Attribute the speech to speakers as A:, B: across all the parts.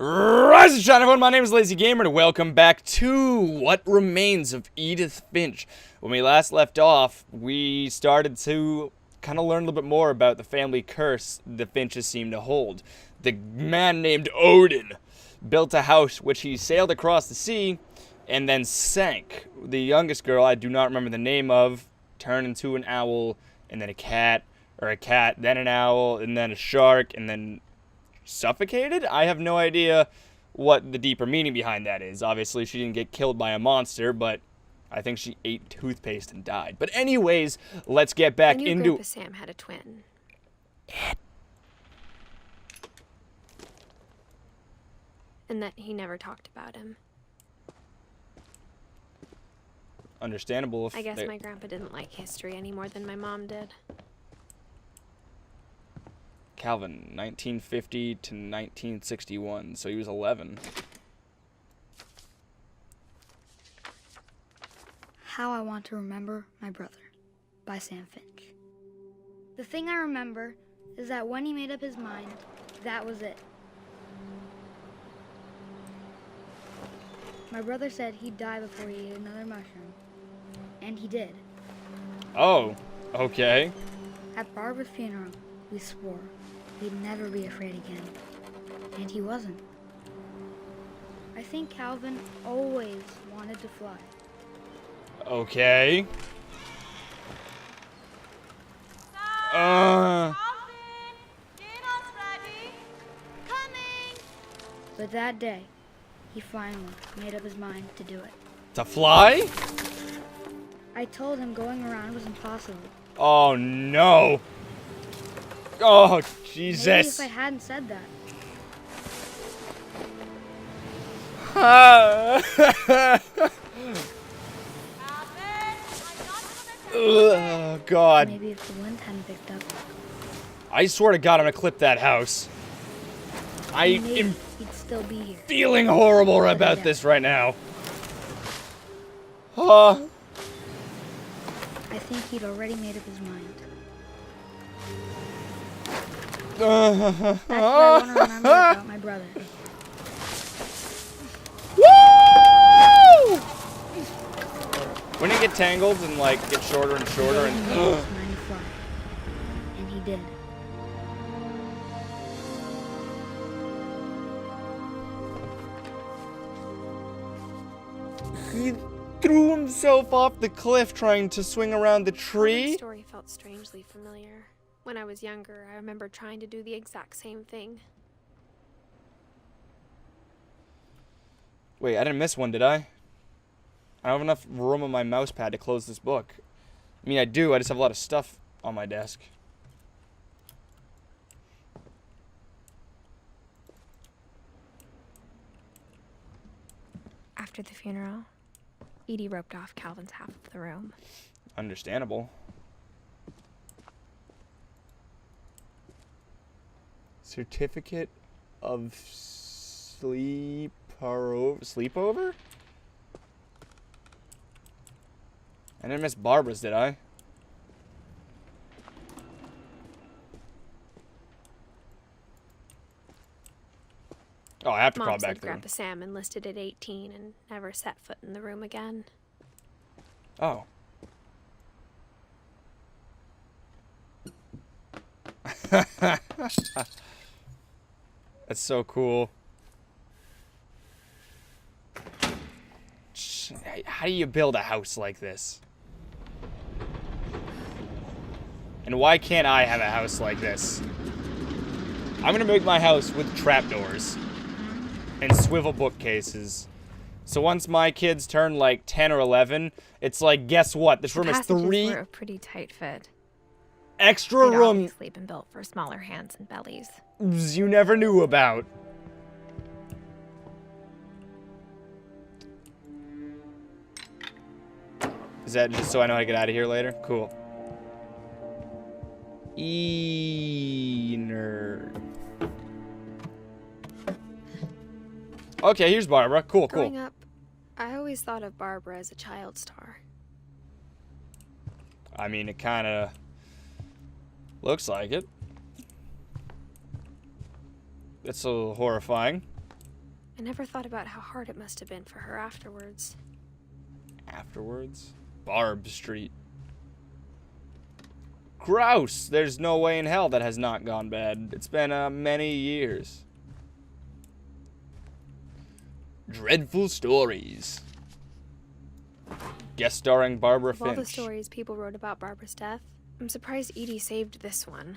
A: Rise and shine, everyone. My name is Lazy Gamer, and welcome back to What Remains of Edith Finch. When we last left off, we started to kind of learn a little bit more about the family curse the Finches seem to hold. The man named Odin built a house which he sailed across the sea and then sank. The youngest girl, I do not remember the name of, turned into an owl, and then a cat, then an owl, and then a shark, and then suffocated? I have no idea what the deeper meaning behind that is. Obviously, she didn't get killed by a monster, but I think she ate toothpaste and died. But anyways, let's get back into...
B: Grandpa Sam had a twin. And that he never talked about him.
A: Understandable.
B: I guess my grandpa didn't like history any more than my mom did.
A: Calvin, 1950 to 1961, so he was 11.
C: How I Want to Remember My Brother by Sam Finch. The thing I remember is that when he made up his mind, that was it. My brother said he'd die before he ate another mushroom, and he did.
A: Oh, okay.
C: At Barbara's funeral, we swore we'd never be afraid again, and he wasn't. I think Calvin always wanted to fly.
A: Okay.
D: Calvin, dinner's ready. Coming.
C: But that day, he finally made up his mind to do it.
A: To fly?
C: I told him going around was impossible.
A: Oh, no. Oh, Jesus.
C: Maybe if I hadn't said that.
A: Oh, God.
C: Maybe if the wind hadn't picked up.
A: I swear to God, I'm gonna clip that house. I am
C: he'd still be here.
A: feeling horrible about this right now. Oh.
C: I think he'd already made up his mind. That's what I want to remember about my brother.
A: Woo! When it get tangled and like get shorter and shorter and
C: And he did.
A: he threw himself off the cliff trying to swing around the
B: The
A: tree.
B: story felt strangely familiar. When I was younger, I remember trying to do the exact same thing.
A: Wait, I didn't miss one, did I? I don't have enough room on my mouse pad to close this book. I mean, I do. I just have a lot of stuff on my desk.
B: After the funeral, Edie roped off Calvin's half of the room.
A: Understandable. Certificate of sleepover? I didn't miss Barbara's, did I? Oh, I have to
B: Mom
A: crawl
B: said
A: back there.
B: Grandpa Sam enlisted at 18 and never set foot in the room again.
A: Oh. That's so cool. How do you build a house like this? And why can't I have a house like this? I'm gonna make my house with trapdoors and swivel bookcases. So once my kids turn like 10 or 11, it's like, guess what? This room is
B: Passages were a pretty tight fit.
A: extra
B: They'd
A: room
B: obviously been built for smaller hands and bellies.
A: you never knew about. Is that just so I know how to get out of here later? Cool. Nerd. Okay, here's Barbara. Cool,
B: Growing
A: cool.
B: up, I always thought of Barbara as a child star.
A: I mean, it kind of looks like it. It's a little horrifying.
B: I never thought about how hard it must have been for her afterwards.
A: Afterwards? Barb Street. Gross! There's no way in hell that has not gone bad. It's been many years. Dreadful Stories. Guest starring Barbara
B: Of all the
A: Finch.
B: stories people wrote about Barbara's death, I'm surprised Edie saved this one.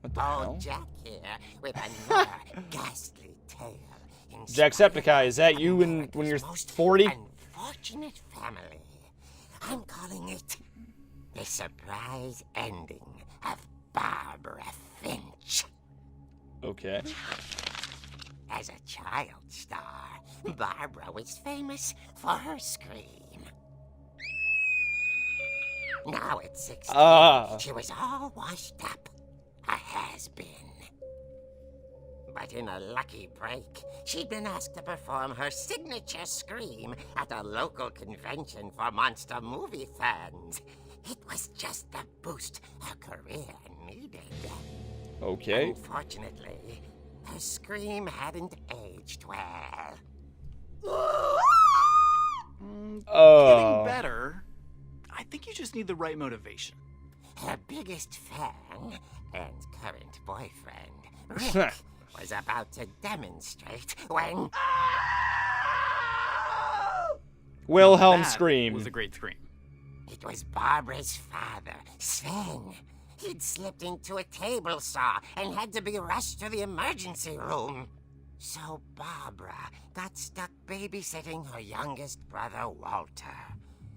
A: What the hell?
E: Jack here with another ghastly tale.
A: Jacksepticeye, is that you when you're 40?
E: Unfortunate family. I'm calling it the surprise ending of Barbara Finch.
A: Okay.
E: As a child star, Barbara was famous for her scream. Now at 16, she was all washed up. A has-been. But in a lucky break, she'd been asked to perform her signature scream at a local convention for monster movie fans. It was just the boost her career needed.
A: Okay.
E: Unfortunately, her scream hadn't aged well.
F: Getting better. I think you just need the right motivation.
E: Her biggest fan and current boyfriend, Rick, was about to demonstrate when...
A: Wilhelm
F: That
A: scream.
F: was a great scream.
E: It was Barbara's father, Sven. He'd slipped into a table saw and had to be rushed to the emergency room. So Barbara got stuck babysitting her youngest brother, Walter.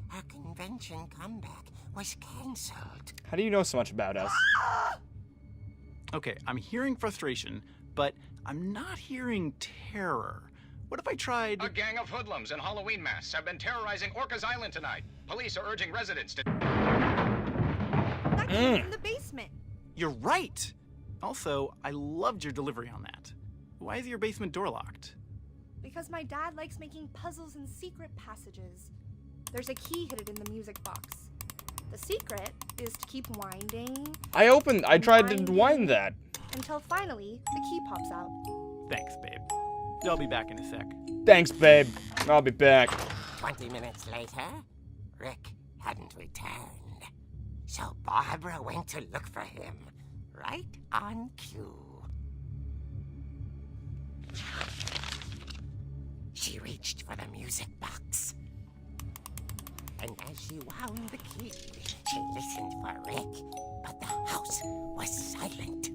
E: Her convention comeback was cancelled.
A: How do you know so much about us?
F: Okay, I'm hearing frustration, but I'm not hearing terror. What if I tried...
G: A gang of hoodlums in Halloween masks have been terrorizing Orcas Island tonight. Police are urging residents to...
D: That came from the basement.
F: You're right! Also, I loved your delivery on that. Why is your basement door locked?
D: Because my dad likes making puzzles and secret passages. There's a key hidden in the music box. The secret is to keep winding
A: I tried to wind that.
D: until finally the key pops out.
F: Thanks, babe. I'll be back in a sec.
A: Thanks, babe. I'll be back.
E: 20 minutes later, Rick hadn't returned. So Barbara went to look for him, right on cue. She reached for the music box. And as she wound the key, she listened for Rick, but the house was silent.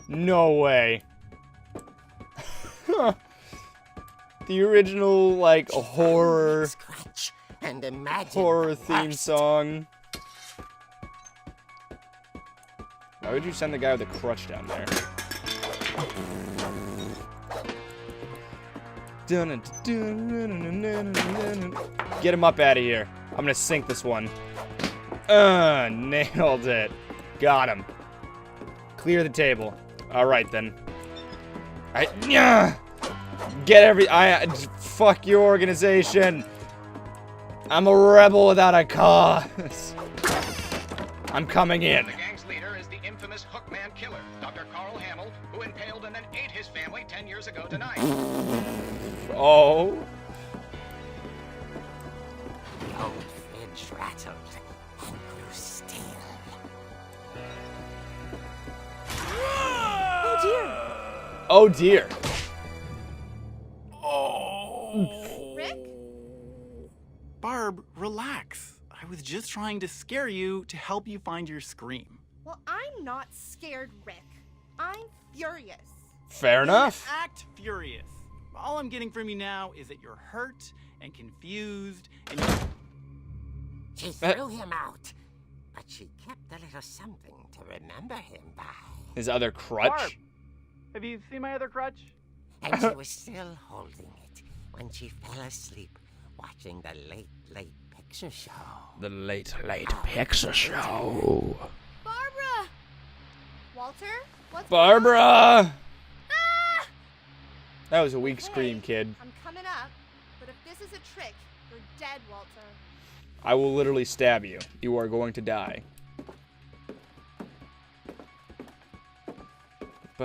A: No way. The original, like,
E: She found
A: horror
E: Rick's crutch and imagined the
A: theme
E: worst.
A: song. Why would you send the guy with a crutch down there? Get him up out of here. I'm gonna sink this one. Nailed it. Got him. Clear the table. Alright then. Fuck your organization. I'm a rebel without a cause. I'm coming in.
G: The gang's leader is the infamous Hookman killer, Dr. Carl Hamill, who impaled and then ate his family 10 years ago tonight.
A: Oh.
E: The old fridge rattled and grew still.
D: Oh dear!
A: Oh dear.
D: Rick?
F: Barb, relax. I was just trying to scare you to help you find your scream.
D: Well, I'm not scared, Rick. I'm furious.
A: Fair enough.
F: Act furious. All I'm getting from you now is that you're hurt and confused and
E: She threw him out, but she kept a little something to remember him by.
A: His other crutch.
F: Barb, have you seen my other crutch?
E: And she was still holding it when she fell asleep watching the late picture show.
A: The late picture show.
D: Barbara! Walter? What's
A: Barbara!
D: Ah!
A: That was a weak scream,
D: Hey,
A: kid.
D: I'm coming up, but if this is a trick, you're dead, Walter.
A: I will literally stab you. You are going to die. You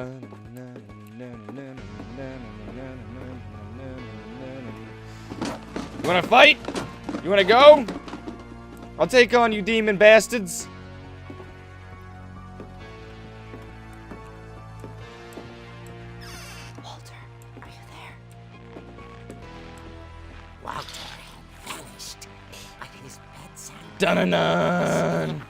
A: wanna fight? You wanna go? I'll take on you demon bastards.
E: Walter, are you there? Walter had vanished, but his bedside.
A: Dun-dun-dun.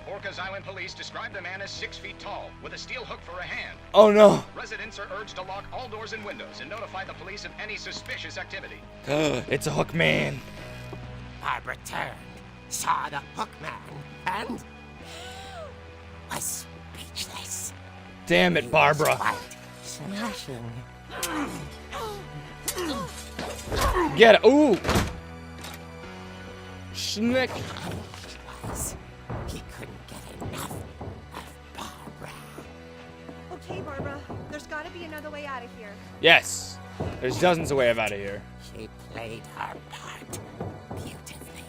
G: Orcas Island police describe the man as 6 feet tall, with a steel hook for a hand.
A: Oh no.
G: Residents are urged to lock all doors and windows and notify the police of any suspicious activity.
A: It's a hook man.
E: Barbara turned, saw the hook man, and was speechless.
A: Damn it, Barbara.
E: Quite smashing.
A: Get it. Ooh. Schnick.
E: He couldn't get enough of Barbara.
D: Okay, Barbara, there's gotta be another way out of here.
A: Yes. There's dozens of ways out of here.
E: She played her part beautifully.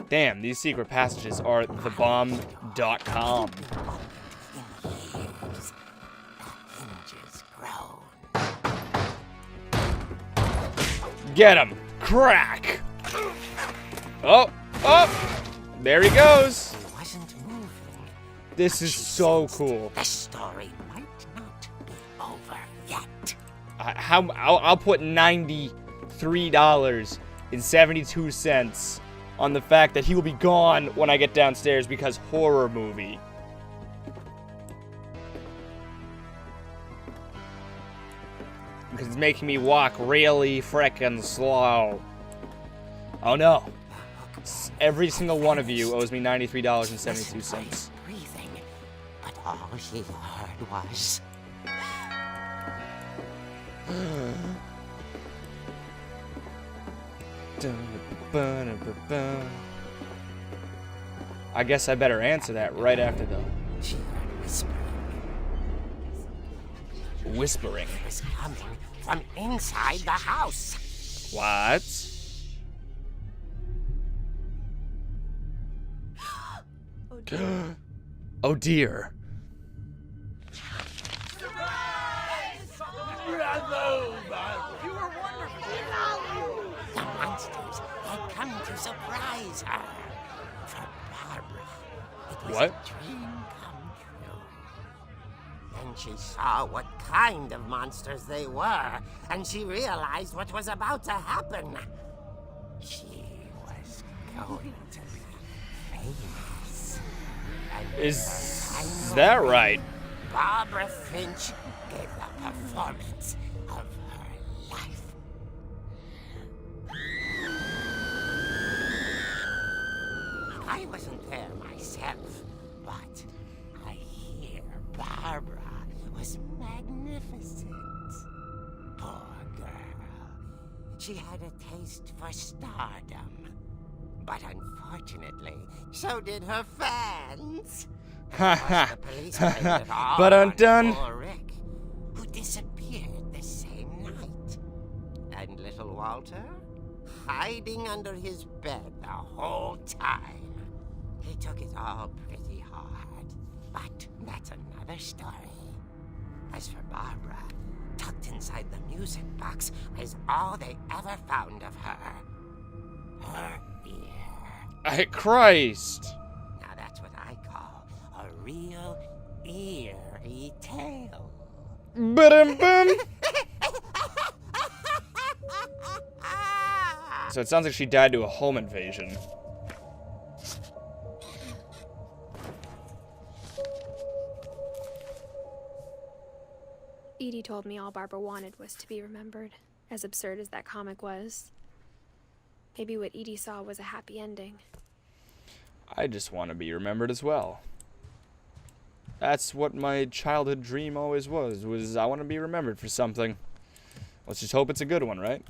A: Damn, these secret passages are thebomb.com.
E: Years, the hinges grown.
A: Get him. Crack. Oh. Oh. There he goes.
E: He wasn't moving.
A: This is so cool.
E: The story might not be over yet.
A: I'll put $93.72 on the fact that he will be gone when I get downstairs because horror movie. Because it's making me walk really frickin' slow. Oh no. Every single one of you owes me $93.72.
E: Breathing, but all she heard was.
A: I guess I better answer that right after the
E: She heard whispering.
A: whispering.
E: It was coming from inside the house.
A: What?
D: Oh dear.
A: Oh dear.
E: The monsters had come to surprise her. For Barbara, it was
A: What?
E: a dream come true. Then she saw what kind of monsters they were, and she realized what was about to happen. She was going to be famous. And
A: Is that right?
E: Barbara Finch gave the performance of her life. I wasn't there myself, but I hear Barbara was magnificent. Poor girl. She had a taste for stardom. But unfortunately, so did her fans. The police blamed it all
A: But
E: on
A: undone.
E: poor Rick, who disappeared the same night. And little Walter, hiding under his bed the whole time. He took it all pretty hard, but that's another story. As for Barbara, tucked inside the music box is all they ever found of her. Her ear.
A: Christ.
E: Now that's what I call a real eerie tale.
A: Ba-dum-bum. So it sounds like she died to a home invasion.
B: Edie told me all Barbara wanted was to be remembered, as absurd as that comic was. Maybe what Edie saw was a happy ending.
A: I just want to be remembered as well. That's what my childhood dream always was I want to be remembered for something. Let's just hope it's a good one, right?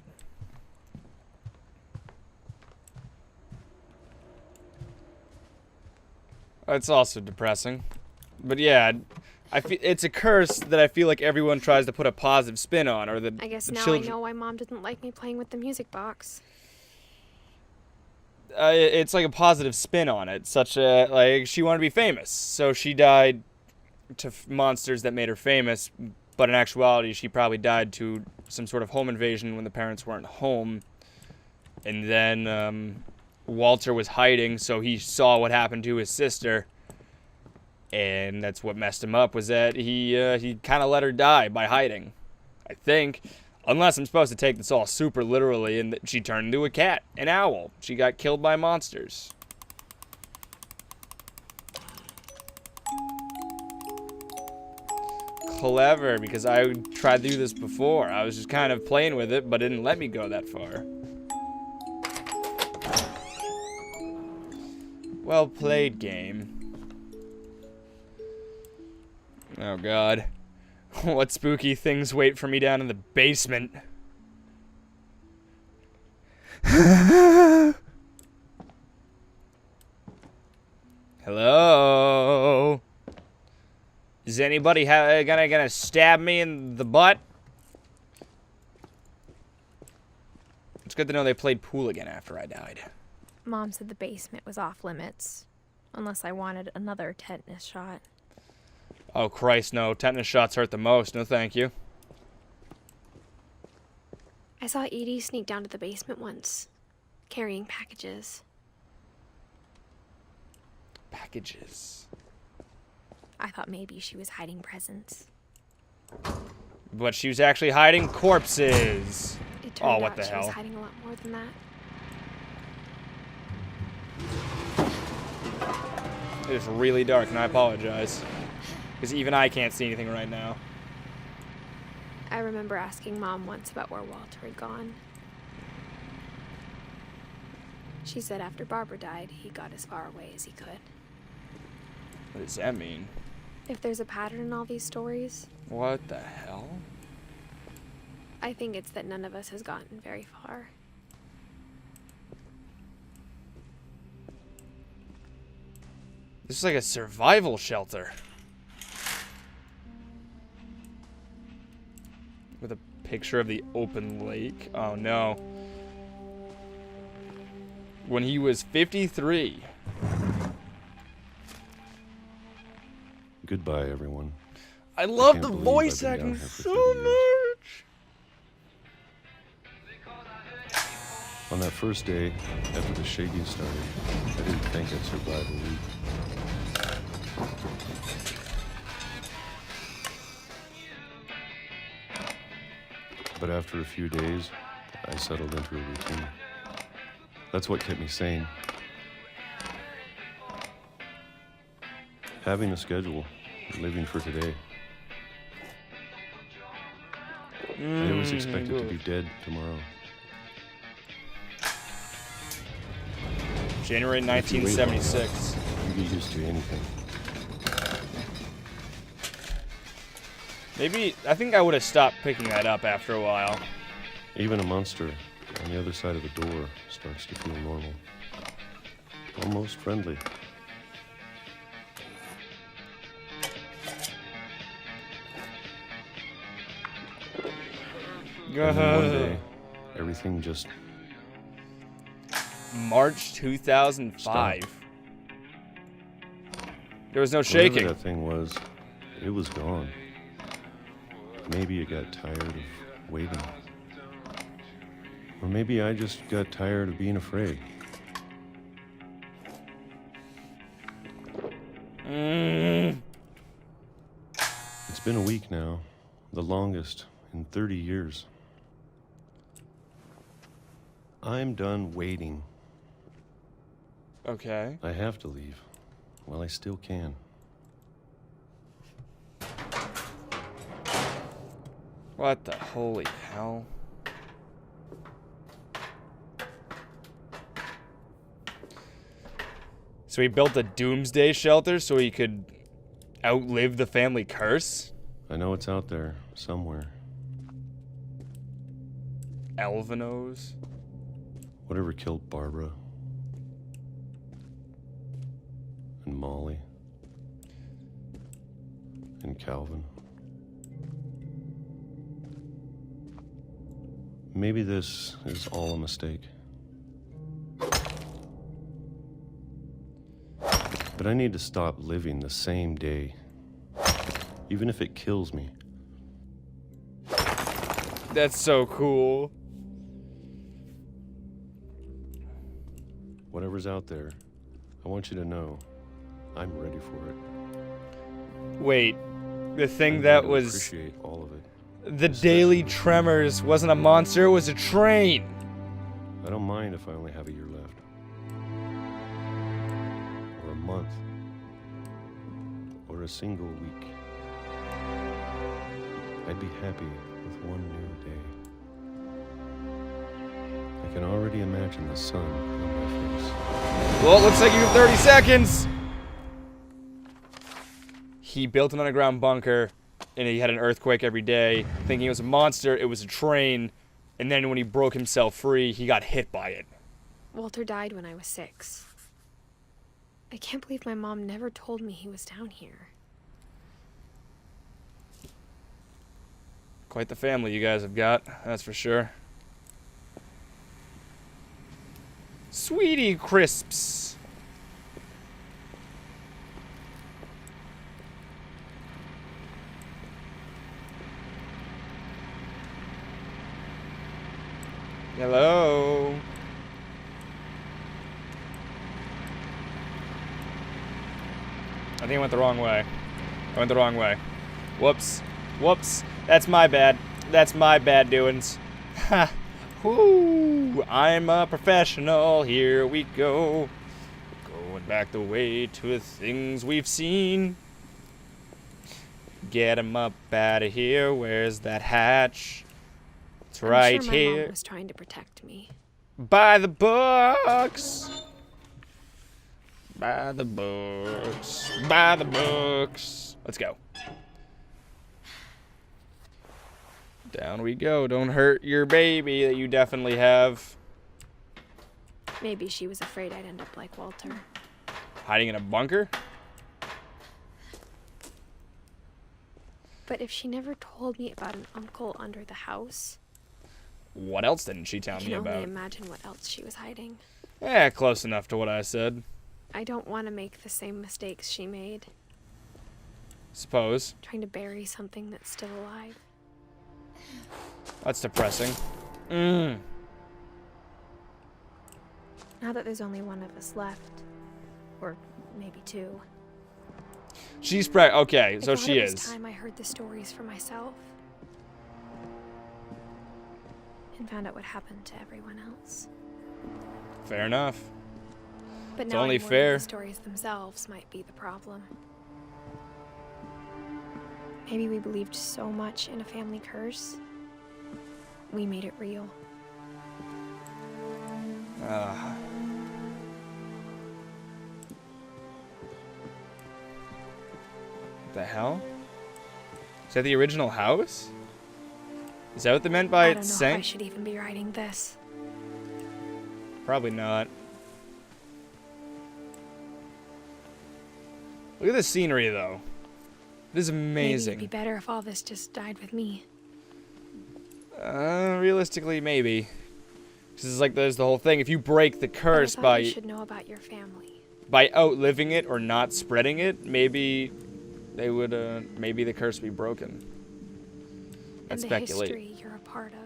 A: It's also depressing. But yeah, it's a curse that I feel like everyone tries to put a positive spin on, or
B: I guess
A: the
B: now
A: children.
B: I know why Mom didn't like me playing with the music box.
A: It's like a positive spin on it, such a like she wanted to be famous, so she died to monsters that made her famous. But in actuality, she probably died to some sort of home invasion when the parents weren't home, and then Walter was hiding, so he saw what happened to his sister. And that's what messed him up, was that he kind of let her die by hiding, I think. Unless I'm supposed to take this all super literally, and she turned into a cat, an owl. She got killed by monsters. Clever, because I tried to do this before. I was just kind of playing with it, but it didn't let me go that far. Well played, game. Oh god. What spooky things wait for me down in the basement? Hello? Is anybody gonna stab me in the butt? It's good to know they played pool again after I died.
B: Mom said the basement was off limits, unless I wanted another tetanus shot.
A: Oh, Christ, no. Tetanus shots hurt the most. No, thank you.
B: I saw Edie sneak down to the basement once, carrying packages.
A: Packages.
B: I thought maybe she was hiding presents.
A: But she was actually hiding corpses.
B: It turned
A: Oh, what
B: out
A: the
B: she
A: hell?
B: was hiding a lot more than that.
A: It is really dark, and I apologize. Because even I can't see anything right now.
B: I remember asking Mom once about where Walter had gone. She said after Barbara died, he got as far away as he could.
A: What does that mean?
B: If there's a pattern in all these stories,
A: What the hell?
B: I think it's that none of us has gotten very far.
A: This is like a survival shelter. With a picture of the open lake. Oh no. When he was 53.
H: Goodbye, everyone.
A: I love
H: can't
A: the
H: believe
A: voice
H: I've been down
A: acting
H: here for
A: so
H: 30 years.
A: much.
H: On that first day, after the shaking started, I didn't think I'd survive a week. But after a few days, I settled into a routine. That's what kept me sane. Having a schedule, living for today. I always expected to be dead tomorrow.
A: January 1976.
H: You get used to anything.
A: Maybe, I think I would have stopped picking that up after a while.
H: Even a monster on the other side of the door starts to feel normal. Almost friendly. And then one day, everything just
A: March 2005.
H: Stop.
A: There was no
H: whatever
A: shaking.
H: that thing was, it was gone. Maybe it got tired of waiting. Or maybe I just got tired of being afraid. It's been a week now, the longest in 30 years. I'm done waiting.
A: Okay.
H: I have to leave. Well, I still can.
A: What the holy hell? So he built a doomsday shelter so he could outlive the family curse?
H: I know it's out there somewhere.
A: Elvenos?
H: Whatever killed Barbara. And Molly. And Calvin. Maybe this is all a mistake. But I need to stop living the same day, even if it kills me.
A: That's so cool.
H: Whatever's out there, I want you to know I'm ready for it.
A: Wait, the thing
H: I'm
A: that
H: going to
A: was
H: appreciate all of it.
A: the Daily Tremors wasn't a monster, it was a train.
H: I don't mind if I only have a year left. Or a month. Or a single week. I'd be happy with one new day. I can already imagine the sun on my face.
A: Well, it looks like you have 30 seconds. He built an underground bunker, and he had an earthquake every day, thinking it was a monster, it was a train, and then when he broke himself free, he got hit by it.
B: Walter died when I was 6. I can't believe my mom never told me he was down here.
A: Quite the family you guys have got, that's for sure. Sweetie Crisps. Hello. I think I went the wrong way. I went the wrong way. Whoops. Whoops. That's my bad. That's my bad doings. Ha. Whoo. I'm a professional. Here we go. Going back the way to the things we've seen. Get 'em up out of here. Where's that hatch? It's right
B: I'm sure my
A: here.
B: mom was trying to protect me.
A: By the books. By the books. By the books. Let's go. Down we go. Don't hurt your baby that you definitely have.
B: Maybe she was afraid I'd end up like Walter.
A: Hiding in a bunker?
B: But if she never told me about an uncle under the house,
A: What else didn't she tell
B: I
A: me
B: can only
A: about?
B: imagine what else she was hiding.
A: Eh, close enough to what I said.
B: I don't want to make the same mistakes she made,
A: Suppose.
B: trying to bury something that's still alive.
A: That's depressing.
B: Now that there's only one of us left, or maybe 2.
A: She's okay,
B: I
A: so
B: thought
A: she
B: it was
A: is.
B: time I heard the stories for myself and found out what happened to everyone else.
A: Fair enough.
B: But
A: It's
B: now
A: only
B: I'm worried
A: fair.
B: the stories themselves might be the problem. Maybe we believed so much in a family curse, we made it real.
A: What the hell? Is that the original house? Is that what they meant by
B: I
A: it
B: don't know if I
A: sank?
B: should even be writing this.
A: Probably not. Look at the scenery, though. This is
B: Maybe
A: amazing.
B: it'd be better if all this just died with me.
A: Realistically, maybe. Because it's like there's the whole thing. If you break the curse
B: But I thought you
A: by
B: should know about your family.
A: outliving it or not spreading it, maybe they would. Maybe the curse would be broken. That's
B: And the
A: speculation.
B: history you're a part of.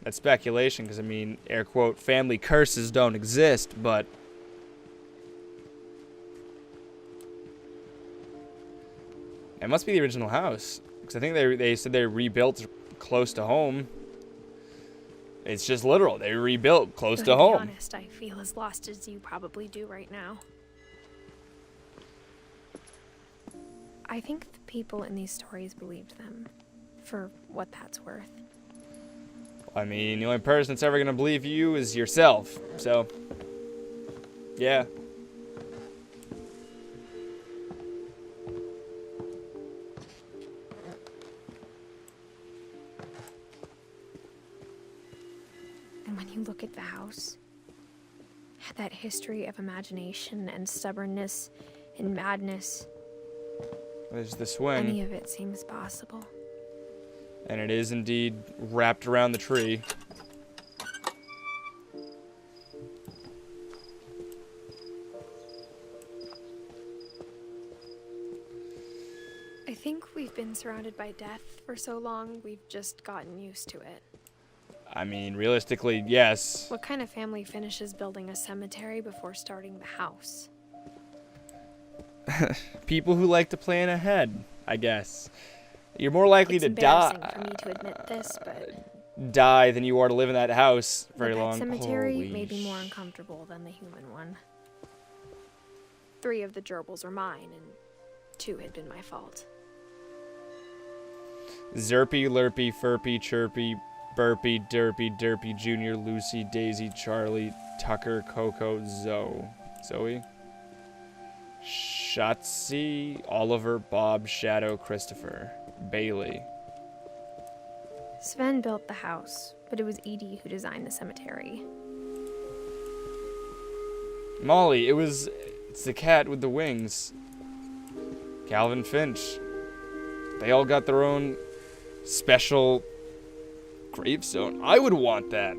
A: That's speculation, because I mean, air quote, family curses don't exist, but it must be the original house, because I think they said they rebuilt close to home. It's just literal. They rebuilt close
B: But
A: to
B: to be
A: home.
B: honest, I feel as lost as you probably do right now. I think the people in these stories believed them, for what that's worth.
A: I mean, the only person that's ever gonna believe you is yourself. So, yeah.
B: And when you look at the house, had that history of imagination and stubbornness and madness,
A: There's the swing.
B: Any of it seems possible.
A: And it is indeed wrapped around the tree.
B: I think we've been surrounded by death for so long, we've just gotten used to it.
A: I mean, realistically, yes.
B: What kind of family finishes building a cemetery before starting the house?
A: People who like to plan ahead, I guess. You're more likely
B: It's
A: to
B: embarrassing for me to admit this, but
A: die than you are to live in that house very
B: the pet
A: long.
B: cemetery
A: Holy
B: may be more uncomfortable than the human one. 3 of the gerbils are mine, and 2 had been my fault.
A: Zerpy, Lurpy, Furpy, Chirpy, Burpy, Derpy, Derpy, Junior, Lucy, Daisy, Charlie, Tucker, Coco, Zoe, Shotzi, Oliver, Bob, Shadow, Christopher, Bailey.
B: Sven built the house, but it was Edie who designed the cemetery.
A: Molly, it's the cat with the wings. Calvin Finch. They all got their own special gravestone. I would want that.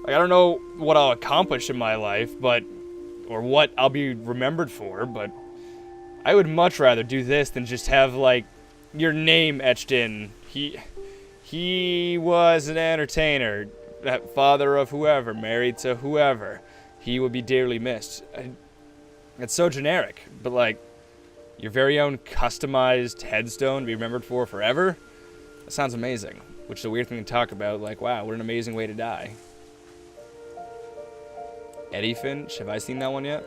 A: Like, I don't know what I'll accomplish in my life, or what I'll be remembered for, but I would much rather do this than just have, like, your name etched in. He was an entertainer, father of whoever, married to whoever. He would be dearly missed. It's so generic, but, like, your very own customized headstone to be remembered for forever? That sounds amazing. Which is a weird thing to talk about. Like, wow, what an amazing way to die. Edith Finch, have I seen that one yet?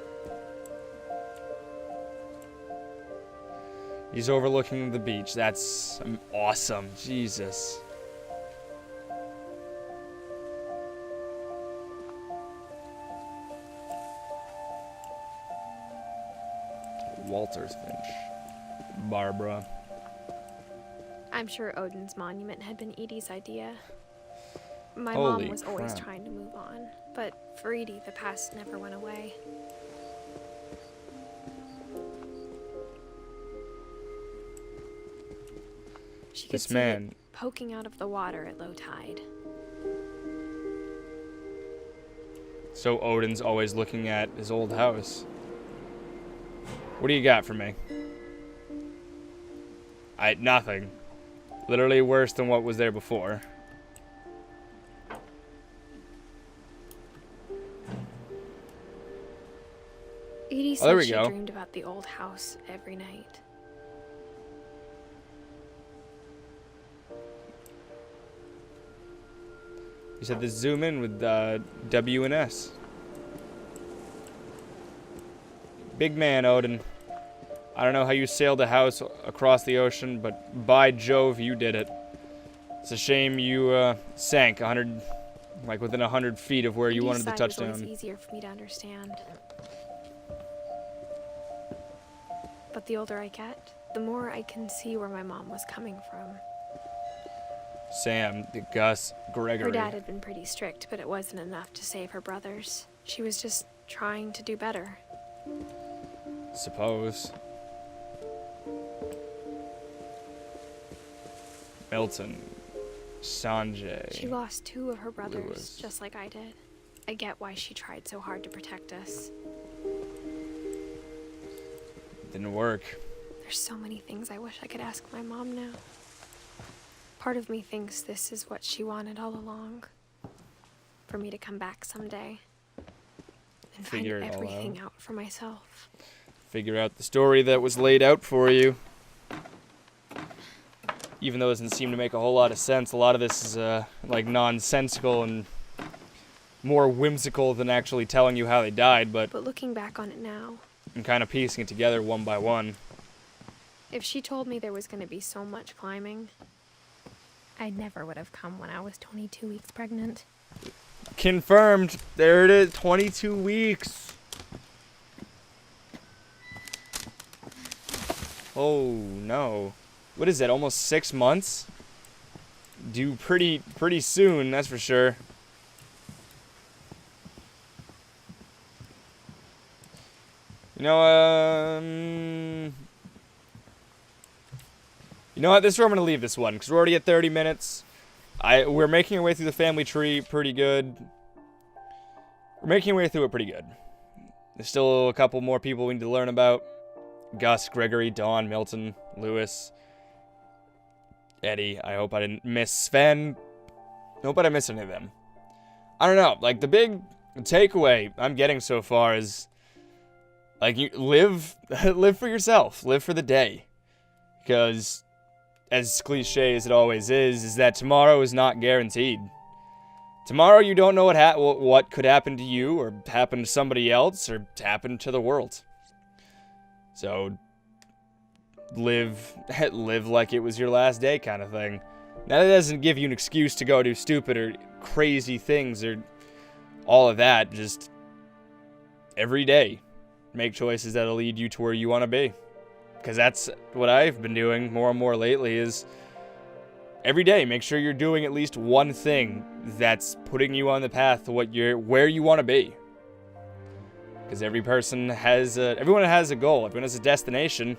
A: He's overlooking the beach. That's awesome. Jesus. Walter's Finch. Barbara.
B: I'm sure Odin's monument had been Edie's idea. My
A: Holy
B: mom was always
A: crap.
B: trying to move on, but for Edie, the past never went away. She could
A: This
B: see
A: man.
B: it poking out of the water at low tide.
A: So Odin's always looking at his old house. What do you got for me? Nothing. Literally worse than what was there before.
B: Edie
A: Oh, there
B: said
A: we
B: she
A: go.
B: dreamed about the old house every night.
A: You said to zoom in with W and S. Big man, Odin. I don't know how you sailed a house across the ocean, but by Jove, you did it. It's a shame you sank within 100 feet of where you
B: Edie's
A: wanted the
B: side was
A: touchdown.
B: always easier for me to understand. But the older I get, the more I can see where my mom was coming from.
A: Sam, Gus, Gregory.
B: Her dad had been pretty strict, but it wasn't enough to save her brothers. She was just trying to do better.
A: Suppose. Milton. Sanjay.
B: She lost 2 of her brothers,
A: Lewis.
B: just like I did. I get why she tried so hard to protect us.
A: Didn't work.
B: There's so many things I wish I could ask my mom now. Part of me thinks this is what she wanted all along. For me to come back someday. And find
A: Figure it all
B: everything out for myself.
A: Figure out the story that was laid out for you. Even though it doesn't seem to make a whole lot of sense, a lot of this is like nonsensical and more whimsical than actually telling you how they died, but
B: But looking back on it now,
A: I'm kind of piecing it together one by one.
B: if she told me there was going to be so much climbing, I never would have come when I was 22 weeks pregnant.
A: Confirmed. There it is. 22 weeks. Oh no. What is that? Almost 6 months? Due pretty soon, that's for sure. You know, know what? This is where I'm going to leave this one, because we're already at 30 minutes. We're making our way through the family tree pretty good. We're making our way through it pretty good. There's still a couple more people we need to learn about. Gus, Gregory, Dawn, Milton, Lewis, Eddie. I hope I didn't miss Sven. I hope I didn't miss any of them. I don't know. Like, the big takeaway I'm getting so far is, like, you live for yourself. Live for the day. Because, as cliche as it always is that tomorrow is not guaranteed. Tomorrow you don't know what could happen to you, or happen to somebody else, or happen to the world. So, live like it was your last day kind of thing. Now, that doesn't give you an excuse to go do stupid or crazy things or all of that. Just, every day, make choices that'll lead you to where you want to be. Because that's what I've been doing more and more lately is every day, make sure you're doing at least one thing that's putting you on the path to where you want to be. Because everyone has a goal. Everyone has a destination.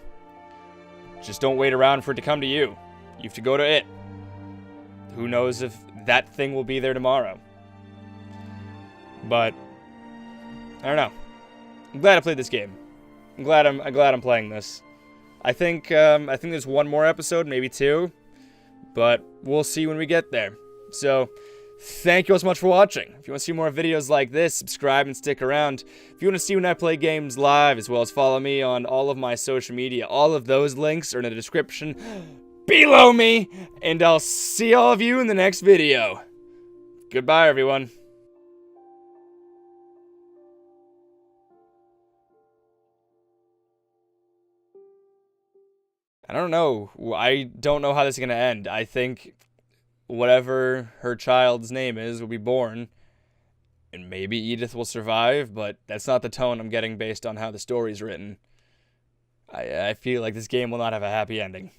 A: Just don't wait around for it to come to you. You have to go to it. Who knows if that thing will be there tomorrow. But I don't know. I'm glad I played this game. I'm glad I'm playing this. I think there's one more episode, maybe two, but we'll see when we get there. So, thank you all so much for watching. If you want to see more videos like this, subscribe and stick around. If you want to see when I play games live, as well as follow me on all of my social media, all of those links are in the description below me, and I'll see all of you in the next video. Goodbye, everyone. I don't know. I don't know how this is going to end. I think whatever her child's name is will be born, and maybe Edith will survive, but that's not the tone I'm getting based on how the story's written. I feel like this game will not have a happy ending.